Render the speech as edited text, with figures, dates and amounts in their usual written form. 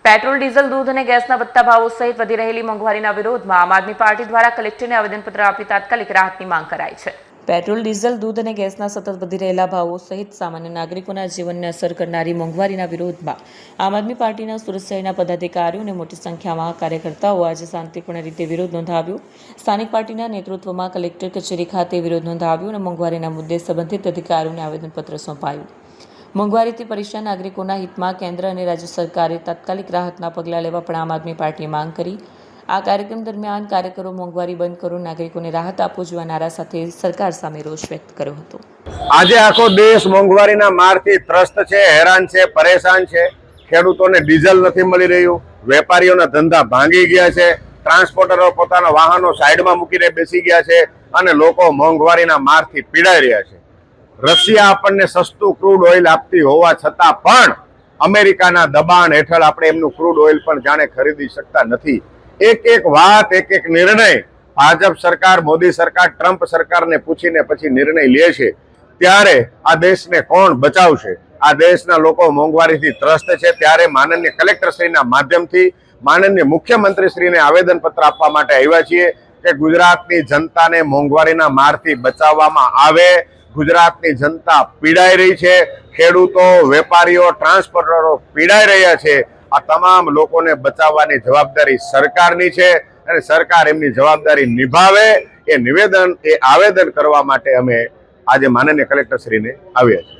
Petrol, diesel, દૂધ અને ગેસના વધતા ભાવો સહિત વધી રહેલી મોંઘવારીના વિરોધમાં આમ આદમી પાર્ટી દ્વારા કલેક્ટરને આવેદનપત્ર આપી તાત્કાલિક રાહતની માંગ કરાઈ છે। પેટ્રોલ, ડીઝલ, દૂધ અને ગેસના સતત વધી રહેલા ભાવો સહિત સામાન્ય નાગરિકોના જીવનને અસર કરનારી મોંઘવારીના વિરોધમાં આમ આદમી પાર્ટીના સુરત શહેરના પદાધિકારીઓ અને મોટી સંખ્યામાં કાર્યકર્તાઓ આજે શાંતિપૂર્ણ રીતે વિરોધ નોંધાવ્યો। સ્થાનિક પાર્ટીના નેતૃત્વમાં કલેક્ટર કચેરી ખાતે વિરોધ નોંધાવ્યો અને મોંઘવારીના મુદ્દે સંબંધિત અધિકારીઓને આવેદનપત્ર સોંપાયું। મોંઘવારીથી પરેશાન નાગરિકોના હિતમાં કેન્દ્ર અને રાજ્ય સરકારે તાત્કાલિક રાહતના પગલાં લેવા પણ આમ આદમી પાર્ટીએ માંગ કરી। આ કાર્યક્રમ દરમિયાન કાર્યકરો મોંઘવારી બંધ કરો, નાગરિકોને રાહત આપો જેવા નારા સાથે સરકાર સામે રોષ વ્યક્ત કર્યો હતો। આજે આખો દેશ મોંઘવારીના મારથી ત્રસ્ત છે, હેરાન છે, પરેશાન છે। ખેડૂતોને ડીઝલ નથી મળી રહ્યું, વેપારીઓના ધંધા ભાંગી ગયા છે, ટ્રાન્સપોર્ટરો પોતાના વાહનો સાઈડમાં મૂકીને બેસી ગયા છે અને લોકો મોંઘવારીના મારથી પીડાઈ રહ્યા છે। રશિયા આપણને સસ્તું ક્રૂડ ઓઇલ આપતી હોવા છતાં પણ અમેરિકાના દબાણ હેઠળ આપણે એમનું ક્રૂડ ઓઇલ પણ જાણે ખરીદી શકતા નથી। એક એક વાત, એક એક નિર્ણય ભાજપ સરકાર, મોદી સરકાર, ટ્રમ્પ સરકારને પૂછીને પછી નિર્ણય લે છે। ત્યારે આ દેશને કોણ બચાવશે? આ દેશના લોકો મોંઘવારીથી ત્રસ્ત છે। ત્યારે માનનીય કલેક્ટરશ્રીના માધ્યમથી માનનીય મુખ્યમંત્રીશ્રીને આવેદનપત્ર આપવા માટે આવ્યા છીએ કે ગુજરાતની જનતાને મોંઘવારીના મારથી બચાવવામાં આવે। ગુજરાતની જનતા પીડાઈ રહી છે, ખેડૂતો, વેપારીઓ, ટ્રાન્સપોર્ટરો પીડાઈ રહ્યા છે। આ તમામ લોકોને બચાવવાની જવાબદારી સરકારની છે અને સરકાર એમની જવાબદારી નિભાવે એ આવેદન કરવા માટે અમે આજે માનનીય કલેક્ટરશ્રીને આવ્યા છીએ।